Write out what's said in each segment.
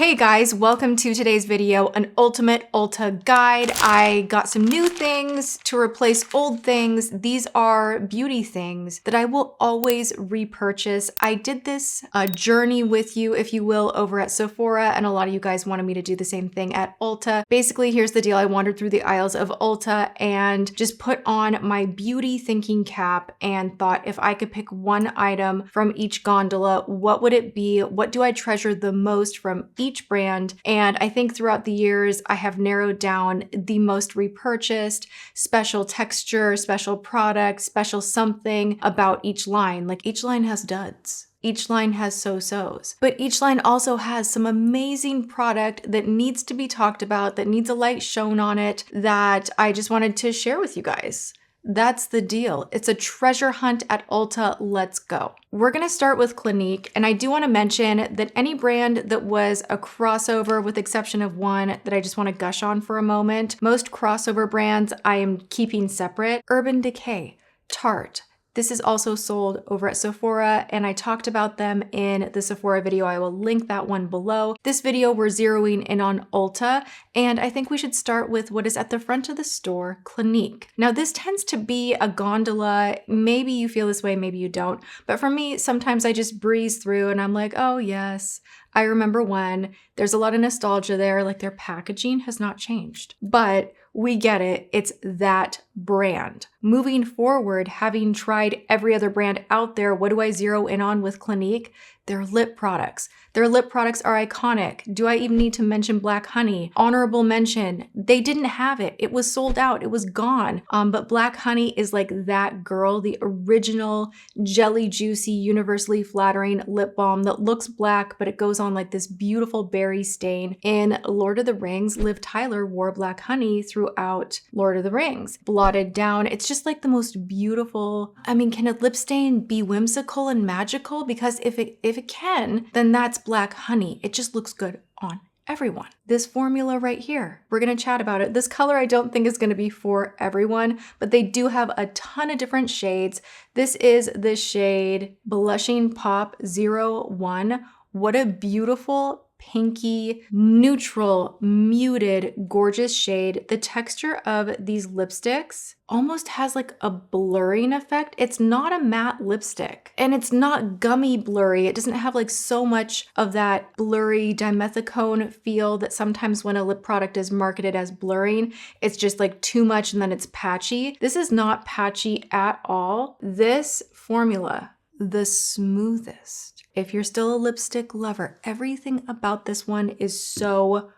Hey guys, welcome to today's video, an ultimate Ulta guide. I got some new things to replace old things. These are beauty things that I will always repurchase. I did this journey with you, if you will, over at Sephora, and a lot of you guys wanted me to do the same thing at Ulta. Basically, here's the deal. I wandered through the aisles of Ulta and just put on my beauty thinking cap and thought if I could pick one item from each gondola, what would it be? What do I treasure the most from each brand? And I think throughout the years, I have narrowed down the most repurchased, special texture, special product, special something about each line. Like each line has duds. Each line has so-sos, but each line also has some amazing product that needs to be talked about, that needs a light shown on it, that I just wanted to share with you guys. That's the deal. It's a treasure hunt at Ulta. Let's go. We're going to start with Clinique, and I do want to mention that any brand that was a crossover, with exception of one that I just want to gush on for a moment, most crossover brands I am keeping separate. Urban Decay, Tarte. This is also sold over at Sephora, and I talked about them in the Sephora video. I will link that one below. This video, we're zeroing in on Ulta, and I think we should start with what is at the front of the store, Clinique. Now, this tends to be a gondola. Maybe you feel this way, maybe you don't. But for me, sometimes I just breeze through and I'm like, oh yes, I remember when. There's a lot of nostalgia there, like their packaging has not changed. But we get it, it's that brand. Moving forward, having tried every other brand out there, what do I zero in on with Clinique? Their lip products. Their lip products are iconic. Do I even need to mention Black Honey? Honorable mention. They didn't have it. It was sold out. It was gone. But Black Honey is like that girl, the original jelly juicy, universally flattering lip balm that looks black, but it goes on like this beautiful berry stain. In Lord of the Rings, Liv Tyler wore Black Honey throughout Lord of the Rings. Blotted down. It's just like the most beautiful. I mean, can a lip stain be whimsical and magical? Because if it can, then that's Black Honey. It just looks good on everyone. This formula right here, we're gonna chat about it. This color I don't think is gonna be for everyone, but they do have a ton of different shades. This is the shade Blushing Pop 01. What a beautiful pinky, neutral, muted, gorgeous shade. The texture of these lipsticks almost has like a blurring effect. It's not a matte lipstick and it's not gummy blurry. It doesn't have like so much of that blurry dimethicone feel that sometimes when a lip product is marketed as blurring, it's just like too much and then it's patchy. This is not patchy at all. This formula, the smoothest. If you're still a lipstick lover, everything about this one is so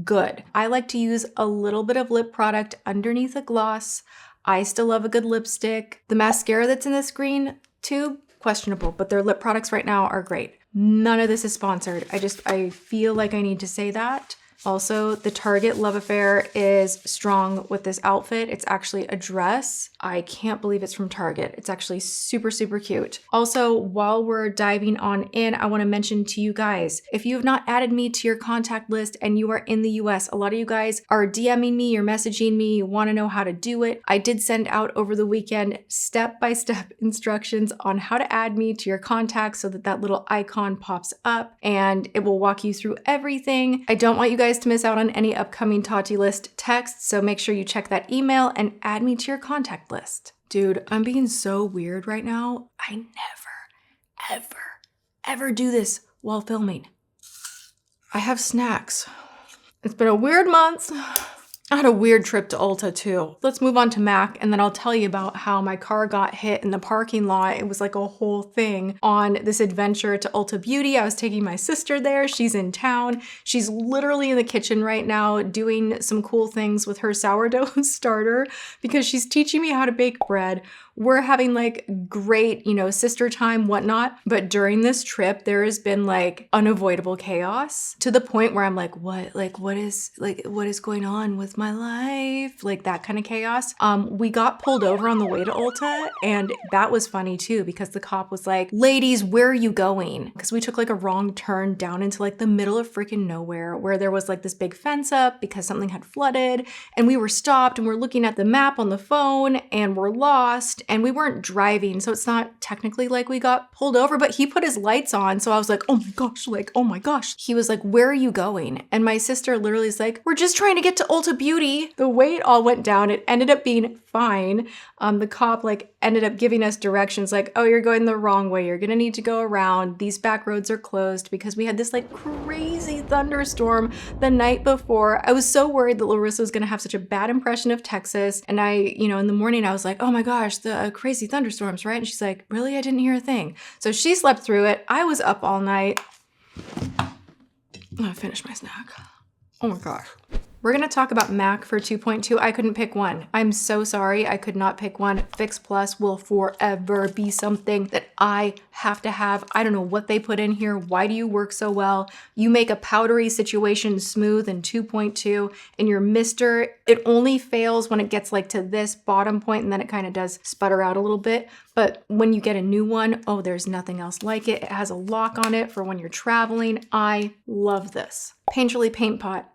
good. I like to use a little bit of lip product underneath a gloss. I still love a good lipstick. The mascara that's in this green tube, questionable, but their lip products right now are great. None of this is sponsored. I feel like I need to say that. Also, the Target love affair is strong with this outfit. It's actually a dress. I can't believe it's from Target. It's actually super, super cute. Also, while we're diving on in, I want to mention to you guys, if you have not added me to your contact list and you are in the US, a lot of you guys are DMing me, you're messaging me, you want to know how to do it. I did send out over the weekend step-by-step instructions on how to add me to your contacts so that that little icon pops up and it will walk you through everything. I don't want you guys to miss out on any upcoming Tati list texts, so make sure you check that email and add me to your contact list. Dude, I'm being so weird right now. I never, ever do this while filming. I have snacks. It's been a weird month. I had a weird trip to Ulta too. Let's move on to MAC and then I'll tell you about how my car got hit in the parking lot. It was like a whole thing on this adventure to Ulta Beauty. I was taking my sister there. She's in town. She's literally in the kitchen right now doing some cool things with her sourdough starter because she's teaching me how to bake bread. We're having like great, sister time, whatnot. But during this trip, there has been like unavoidable chaos to the point where I'm like, what is going on with my life? Like that kind of chaos. We got pulled over on the way to Ulta and that was funny too because the cop was like, ladies, where are you going? Because we took like a wrong turn down into like the middle of freaking nowhere where there was like this big fence up because something had flooded and we were stopped and we're looking at the map on the phone and we're lost and we weren't driving, so it's not technically like we got pulled over, but he put his lights on. So I was like, oh my gosh, like, oh my gosh. He was like, where are you going? And my sister literally is like, we're just trying to get to Ulta Beauty. The weight all went down. It ended up being fine. The cop like ended up giving us directions like, oh, you're going the wrong way. You're gonna need to go around. These back roads are closed because we had this like crazy thunderstorm the night before. I was so worried that Larissa was gonna have such a bad impression of Texas. And I, in the morning I was like, oh my gosh, the crazy thunderstorms, right? And she's like, really? I didn't hear a thing. So she slept through it. I was up all night. I finished my snack. Oh my gosh. We're gonna talk about MAC for 2.2. I couldn't pick one. I'm so sorry, I could not pick one. Fix Plus will forever be something that I have to have. I don't know what they put in here. Why do you work so well? You make a powdery situation smooth in 2.2, and your mister, it only fails when it gets like to this bottom point, and then it kind of does sputter out a little bit. But when you get a new one, oh, there's nothing else like it. It has a lock on it for when you're traveling. I love this. Painterly Paint Pot.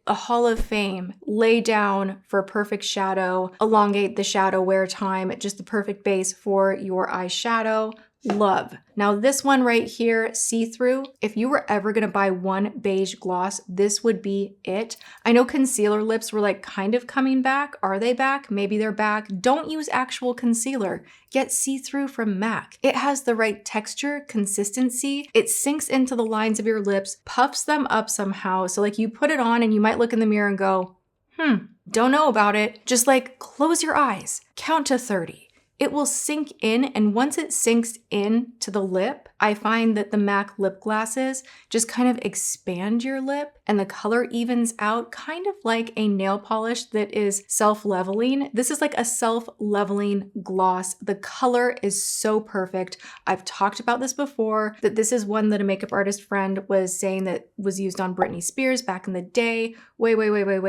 A Hall of Fame, lay down for perfect shadow, elongate the shadow wear time, just the perfect base for your eyeshadow. Love. Now this one right here, see-through, if you were ever gonna buy one beige gloss, this would be it. I know concealer lips were like kind of coming back. Are they back? Maybe they're back. Don't use actual concealer. Get see-through from MAC. It has the right texture, consistency. It sinks into the lines of your lips, puffs them up somehow. So like you put it on and you might look in the mirror and go, don't know about it. Just like close your eyes, count to 30. It will sink in, and once it sinks in to the lip, I find that the MAC lip glosses just kind of expand your lip and the color evens out, kind of like a nail polish that is self-leveling. This is like a self-leveling gloss. The color is so perfect. I've talked about this before, that this is one that a makeup artist friend was saying that was used on Britney Spears back in the day, way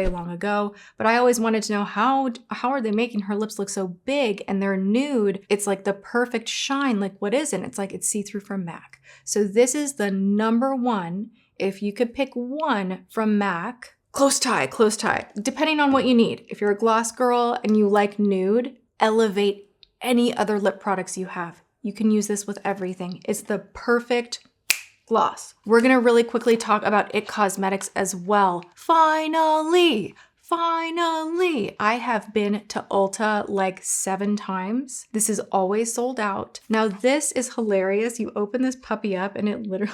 long ago. But I always wanted to know how are they making her lips look so big and they're nude? It's like the perfect shine. Like what is it? It's like it's see-through from MAC. So this is the number one. If you could pick one from MAC, close tie, depending on what you need. If you're a gloss girl and you like nude, elevate any other lip products you have. You can use this with everything. It's the perfect gloss. We're gonna really quickly talk about IT Cosmetics as well. Finally, I have been to Ulta like 7 times. This is always sold out. Now this is hilarious. You open this puppy up and it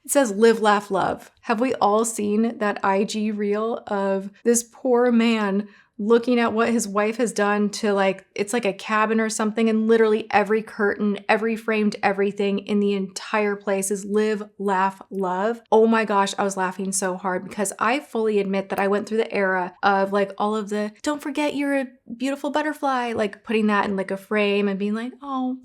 says live, laugh, love. Have we all seen that IG reel of this poor man looking at what his wife has done to like, it's like a cabin or something, and literally every curtain, every framed everything in the entire place is live, laugh, love. Oh my gosh, I was laughing so hard because I fully admit that I went through the era of like all of the, don't forget you're a beautiful butterfly, like putting that in like a frame and being like, oh,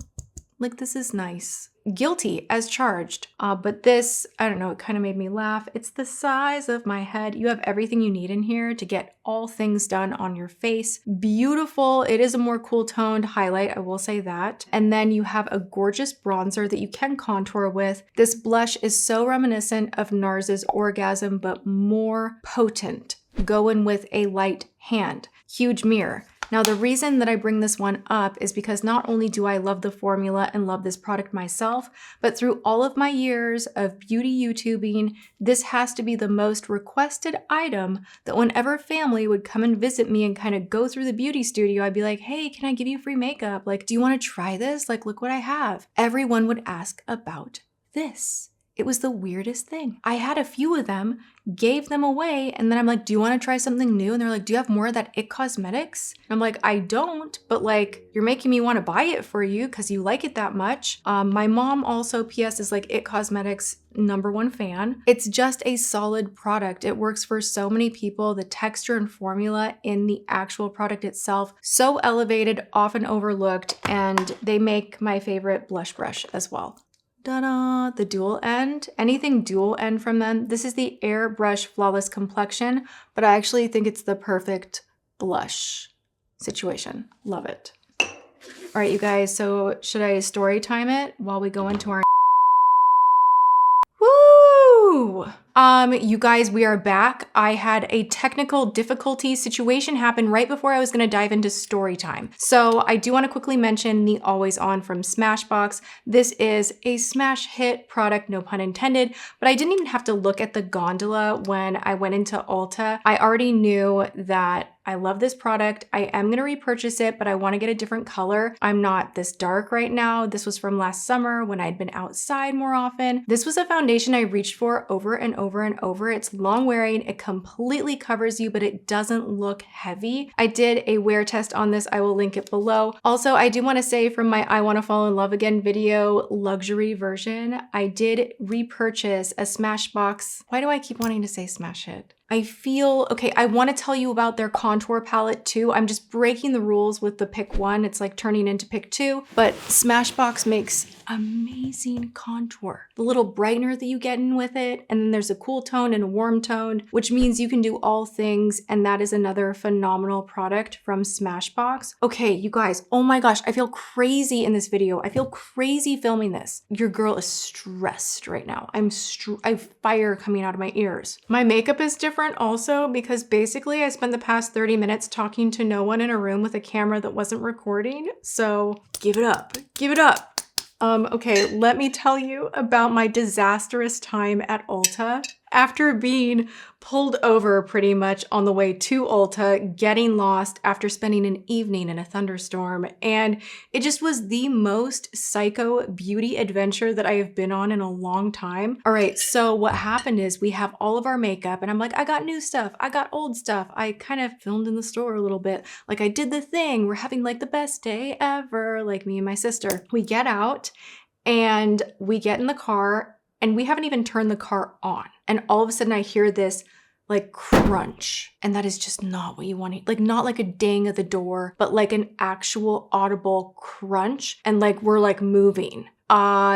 like this is nice. Guilty as charged. But this, I don't know, it kind of made me laugh. It's the size of my head. You have everything you need in here to get all things done on your face. Beautiful. It is a more cool toned highlight, I will say that. And then you have a gorgeous bronzer that you can contour with. This blush is so reminiscent of NARS's Orgasm, but more potent. Go in with a light hand. Huge mirror. Now, the reason that I bring this one up is because not only do I love the formula and love this product myself, but through all of my years of beauty YouTubing, this has to be the most requested item that whenever family would come and visit me and kind of go through the beauty studio, I'd be like, hey, can I give you free makeup? Like, do you want to try this? Like, look what I have. Everyone would ask about this. It was the weirdest thing. I had a few of them, gave them away, and then I'm like, do you want to try something new? And they're like, do you have more of that IT Cosmetics? And I'm like, I don't, but like, you're making me want to buy it for you because you like it that much. My mom also, PS, is like IT Cosmetics #1 fan. It's just a solid product. It works for so many people. The texture and formula in the actual product itself, so elevated, often overlooked, and they make my favorite blush brush as well. Ta-da, the dual end. Anything dual end from them. This is the Airbrush Flawless Complexion, but I actually think it's the perfect blush situation. Love it. All right, you guys, so should I story time it while we go into our... Woo! You guys, we are back. I had a technical difficulty situation happen right before I was going to dive into story time. So I do want to quickly mention the Always On from Smashbox. This is a smash hit product, no pun intended, but I didn't even have to look at the gondola when I went into Ulta. I already knew that I love this product. I am going to repurchase it, but I want to get a different color. I'm not this dark right now. This was from last summer when I'd been outside more often. This was a foundation I reached for over and over and over. It's long wearing. It completely covers you, but it doesn't look heavy. I did a wear test on this. I will link it below. Also, I do want to say from my I Want to Fall in Love Again video luxury version, I did repurchase a Smashbox. Why do I keep wanting to say smash hit? I feel, okay, I want to tell you about their contour palette too. I'm just breaking the rules with the pick one. It's like turning into pick two, but Smashbox makes amazing contour. The little brightener that you get in with it, and then there's a cool tone and a warm tone, which means you can do all things, and that is another phenomenal product from Smashbox. Okay, you guys, oh my gosh, I feel crazy in this video. I feel crazy filming this. Your girl is stressed right now. I have fire coming out of my ears. My makeup is different also because basically I spent the past 30 minutes talking to no one in a room with a camera that wasn't recording. So give it up, give it up. Okay, let me tell you about my disastrous time at Ulta. After being pulled over pretty much on the way to Ulta, getting lost after spending an evening in a thunderstorm, and it just was the most psycho beauty adventure that I have been on in a long time. All right, so what happened is we have all of our makeup, and I'm like, I got new stuff, I got old stuff. I kind of filmed in the store a little bit. Like I did the thing, we're having like the best day ever, like me and my sister. We get out and we get in the car, and we haven't even turned the car on. And all of a sudden I hear this like crunch. And that is just not what you want. Like not like a ding at the door, but like an actual audible crunch. And like we're like moving.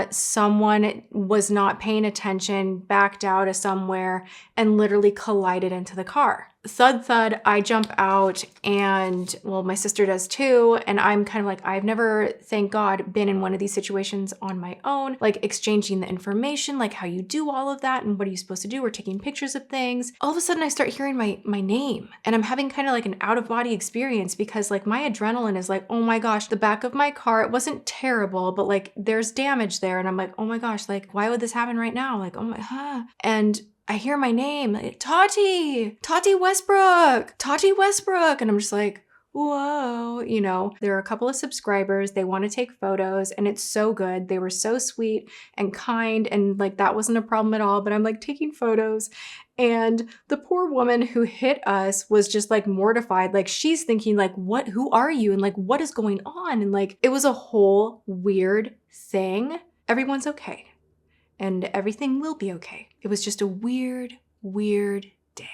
Someone was not paying attention, backed out of somewhere, and literally collided into the car. Thud, thud, I jump out, and well, my sister does too. And I'm kind of like, I've never, thank God, been in one of these situations on my own, like exchanging the information, like how you do all of that and what are you supposed to do? We're taking pictures of things. All of a sudden I start hearing my name, and I'm having kind of like an out of body experience because like my adrenaline is like, oh my gosh, the back of my car, it wasn't terrible, but like there's damage there. And I'm like, oh my gosh, like why would this happen right now? Like, oh my, and I hear my name, Tati Westbrook. And I'm just like, whoa, you know, there are a couple of subscribers, they want to take photos, and it's so good. They were so sweet and kind, and like that wasn't a problem at all, but I'm like taking photos, and the poor woman who hit us was just like mortified. Like she's thinking like, what, who are you? And like, what is going on? And like, it was a whole weird thing. Everyone's okay. And everything will be okay. It was just a weird, weird day.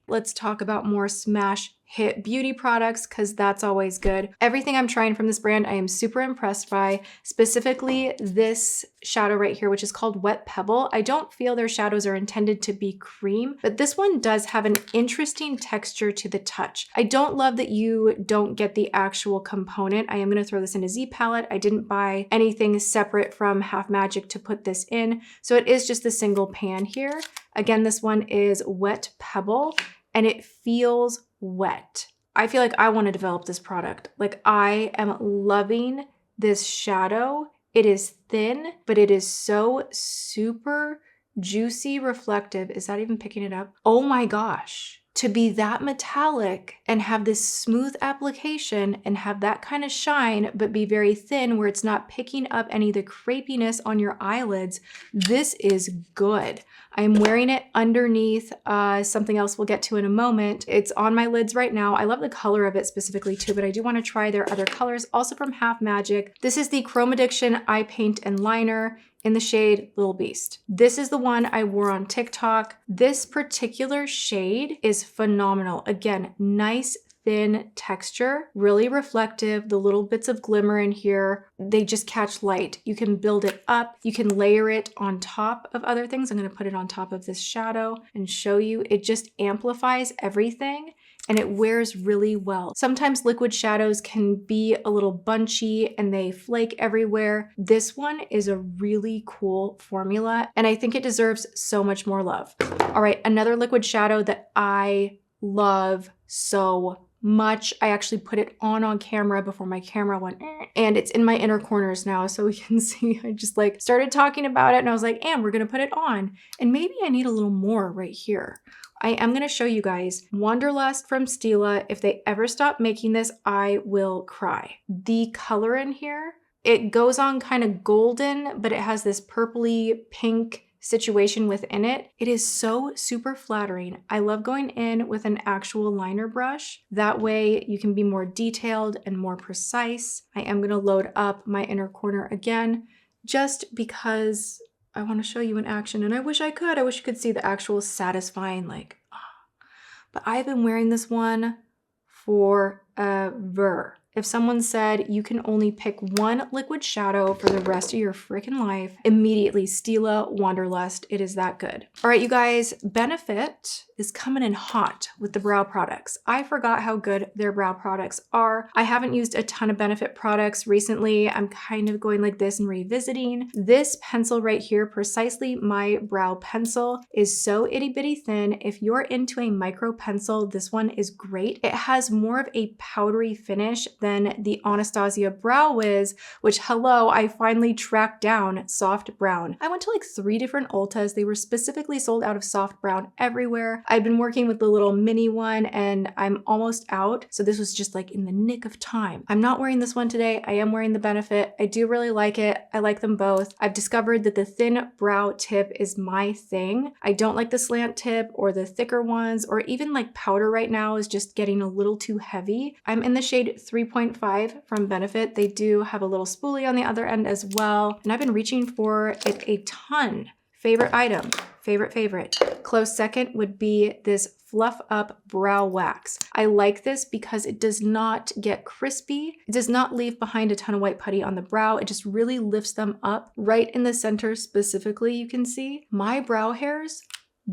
Let's talk about more smash hit beauty products because that's always good. Everything I'm trying from this brand, I am super impressed by, specifically this shadow right here, which is called Wet Pebble. I don't feel their shadows are intended to be cream, but this one does have an interesting texture to the touch. I don't love that you don't get the actual component. I am going to throw this in a Z palette. I didn't buy anything separate from Half Magic to put this in, so it is just the single pan here. Again, this one is Wet Pebble, and it feels wet. I feel like I want to develop this product. Like I am loving this shadow. It is thin, but it is so super juicy reflective. Is that even picking it up? Oh my gosh. To be that metallic and have this smooth application and have that kind of shine, but be very thin where it's not picking up any of the crepiness on your eyelids, this is good. I'm wearing it underneath something else we'll get to in a moment. It's on my lids right now. I love the color of it specifically too, but I do want to try their other colors, also from Half Magic. This is the Chrome Addiction Eye Paint and Liner in the shade Little Beast. This is the one I wore on TikTok. This particular shade is phenomenal. Again, nice thin texture, really reflective. The little bits of glimmer in here, they just catch light. You can build it up. You can layer it on top of other things. I'm going to put it on top of this shadow and show you. It just amplifies everything. and it wears really well. Sometimes liquid shadows can be a little bunchy and they flake everywhere. This one is a really cool formula, and I think it deserves so much more love. All right, another liquid shadow that I love so much. I actually put it on camera before my camera went, and it's in my inner corners now, so we can see. I just like started talking about it and I was like, and we're gonna put it on. And maybe I need a little more right here. I am gonna show you guys Wanderlust from Stila. If they ever stop making this, I will cry. The color in here, it goes on kind of golden, but it has this purpley pink situation within it. It is so super flattering. I love going in with an actual liner brush. That way you can be more detailed and more precise. I am gonna load up my inner corner again, just because I wanna show you in action, and I wish you could see the actual satisfying like, but I've been wearing this one forever. If someone said you can only pick one liquid shadow for the rest of your freaking life, immediately Stila Wanderlust, it is that good. All right, you guys, Benefit is coming in hot with the brow products. I forgot how good their brow products are. I haven't used a ton of Benefit products recently. I'm kind of going like this and revisiting. This pencil right here, precisely my brow pencil, is so itty bitty thin. If you're into a micro pencil, this one is great. It has more of a powdery finish than the Anastasia Brow Wiz, which, hello, I finally tracked down soft brown. I went to like 3 different Ultas. They were specifically sold out of soft brown everywhere. I've been working with the little mini one and I'm almost out. So this was just like in the nick of time. I'm not wearing this one today. I am wearing the Benefit. I do really like it. I like them both. I've discovered that the thin brow tip is my thing. I don't like the slant tip or the thicker ones, or even like powder right now is just getting a little too heavy. I'm in the shade 3.5 from Benefit. They do have a little spoolie on the other end as well. And I've been reaching for it a ton. Favorite item, favorite. Close second would be this Fluff Up Brow Wax. I like this because it does not get crispy. It does not leave behind a ton of white putty on the brow. It just really lifts them up right in the center specifically. You can see my brow hairs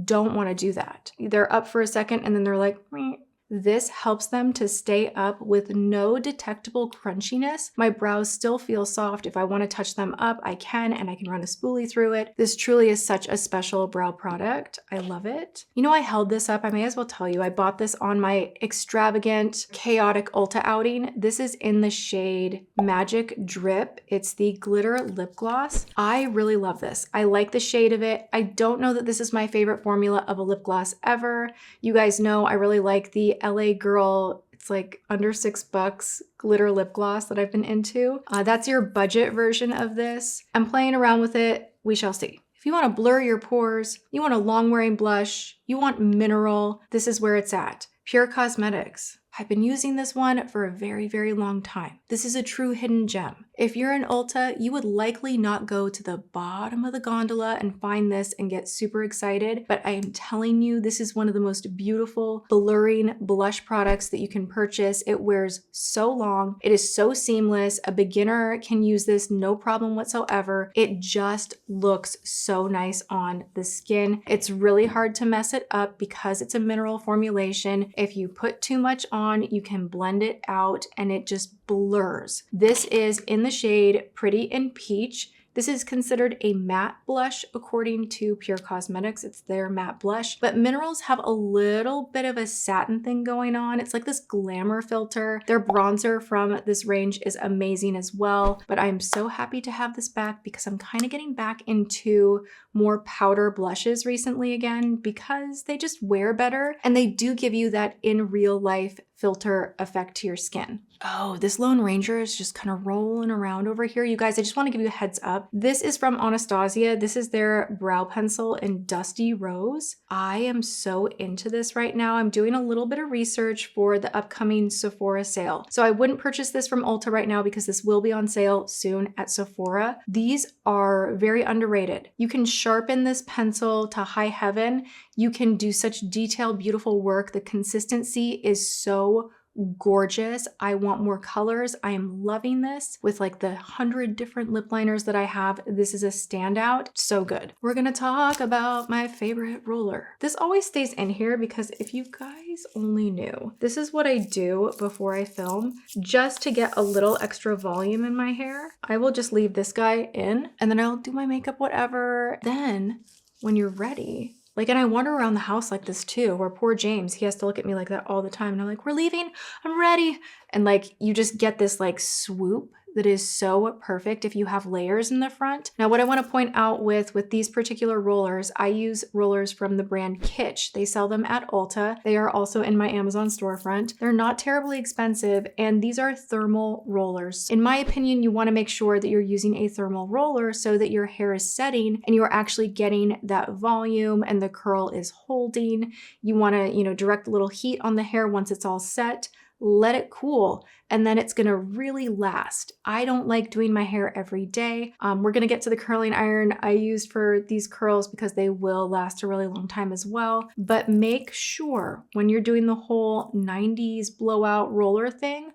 don't want to do that. They're up for a second and then they're like, meh. This helps them to stay up with no detectable crunchiness. My brows still feel soft. If I want to touch them up, I can, and I can run a spoolie through it. This truly is such a special brow product. I love it. You know, I held this up. I may as well tell you, I bought this on my extravagant, chaotic Ulta outing. This is in the shade Magic Drip. It's the glitter lip gloss. I really love this. I like the shade of it. I don't know that this is my favorite formula of a lip gloss ever. You guys know I really like the LA Girl, it's like under $6 glitter lip gloss that I've been into. That's your budget version of this. I'm playing around with it. We shall see. If you want to blur your pores, you want a long wearing blush, you want mineral, this is where it's at. Pure Cosmetics. I've been using this one for a very long time. This is a true hidden gem. If you're in Ulta, you would likely not go to the bottom of the gondola and find this and get super excited, but I am telling you, this is one of the most beautiful blurring blush products that you can purchase. It wears so long. It is so seamless. A beginner can use this no problem whatsoever. It just looks so nice on the skin. It's really hard to mess it up because it's a mineral formulation. If you put too much on, you can blend it out and it just blurs. This is in the shade Pretty in Peach. This is considered a matte blush according to Pure Cosmetics. It's their matte blush, but minerals have a little bit of a satin thing going on. It's like this glamour filter. Their bronzer from this range is amazing as well, but I'm so happy to have this back because I'm kind of getting back into more powder blushes recently again because they just wear better and they do give you that in real life filter effect to your skin. Oh, this Lone Ranger is just kind of rolling around over here. You guys, I just want to give you a heads up. This is from Anastasia. This is their brow pencil in Dusty Rose. I am so into this right now. I'm doing a little bit of research for the upcoming Sephora sale. So I wouldn't purchase this from Ulta right now because this will be on sale soon at Sephora. These are very underrated. You can sharpen this pencil to high heaven. You can do such detailed, beautiful work. The consistency is so gorgeous. I want more colors. I am loving this with like the 100 different lip liners that I have. This is a standout. So good. We're gonna talk about my favorite roller. This always stays in here because if you guys only knew, this is what I do before I film just to get a little extra volume in my hair. I will just leave this guy in and then I'll do my makeup, whatever. Then when you're ready, like, and I wander around the house like this too, where poor James, he has to look at me like that all the time. And I'm like, we're leaving, I'm ready. And like, you just get this like swoop that is so perfect if you have layers in the front. Now, what I want to point out with these particular rollers, I use rollers from the brand Kitsch. They sell them at Ulta. They are also in my Amazon storefront. They're not terribly expensive, and these are thermal rollers. In my opinion, you want to make sure that you're using a thermal roller so that your hair is setting and you're actually getting that volume and the curl is holding. You want to, direct a little heat on the hair once it's all set. Let it cool, and then it's gonna really last. I don't like doing my hair every day. We're gonna get to the curling iron I used for these curls because they will last a really long time as well. But make sure when you're doing the whole 90s blowout roller thing,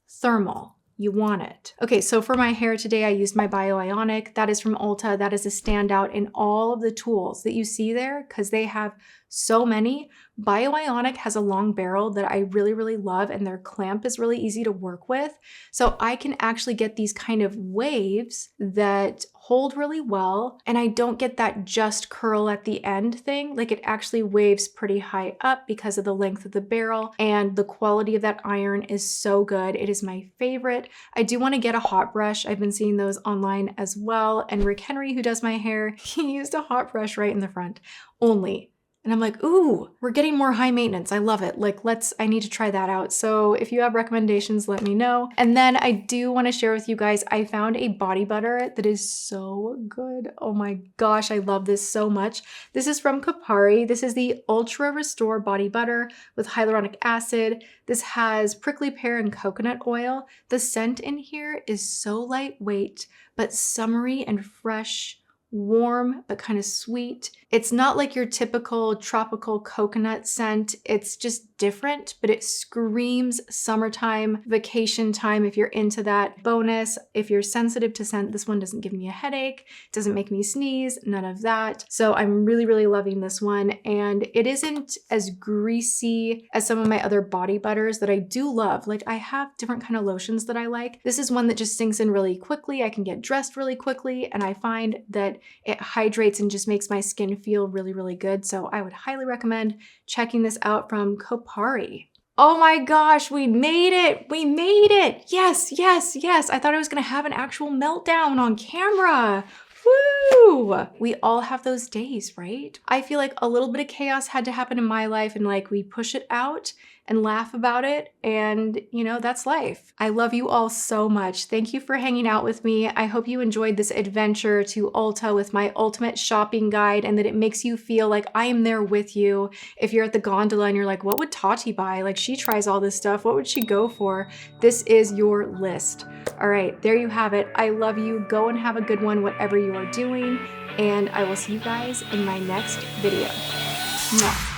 thermal. You want it. Okay, so for my hair today, I used my Bio-Ionic. That is from Ulta. That is a standout in all of the tools that you see there because they have so many. Bio-Ionic has a long barrel that I really, really love, and their clamp is really easy to work with. So I can actually get these kind of waves that hold really well, and I don't get that just curl at the end thing. Like, it actually waves pretty high up because of the length of the barrel, and the quality of that iron is so good. It is my favorite. I do want to get a hot brush. I've been seeing those online as well, and Rick Henry, who does my hair, he used a hot brush right in the front only. And I'm like, ooh, we're getting more high maintenance. I love it. Like, I need to try that out. So if you have recommendations, let me know. And then I do want to share with you guys, I found a body butter that is so good. Oh my gosh, I love this so much. This is from Kopari. This is the Ultra Restore Body Butter with hyaluronic acid. This has prickly pear and coconut oil. The scent in here is so lightweight, but summery and fresh, warm, but kind of sweet. It's not like your typical tropical coconut scent. It's just different, but it screams summertime, vacation time if you're into that. Bonus, if you're sensitive to scent, this one doesn't give me a headache, doesn't make me sneeze, none of that. So I'm really, really loving this one. And it isn't as greasy as some of my other body butters that I do love. Like, I have different kind of lotions that I like. This is one that just sinks in really quickly. I can get dressed really quickly, and I find that it hydrates and just makes my skin feel really, really good. So I would highly recommend checking this out from Kopari. Oh my gosh, we made it! We made it! Yes, yes, yes! I thought I was gonna have an actual meltdown on camera. Woo! We all have those days, right? I feel like a little bit of chaos had to happen in my life, and like we push it out and laugh about it, and that's life. I love you all so much. Thank you for hanging out with me. I hope you enjoyed this adventure to Ulta with my ultimate shopping guide, and that it makes you feel like I am there with you. If you're at the gondola and you're like, what would Tati buy? Like, she tries all this stuff. What would she go for? This is your list. All right, there you have it. I love you. Go and have a good one, whatever you are doing, and I will see you guys in my next video. Mwah.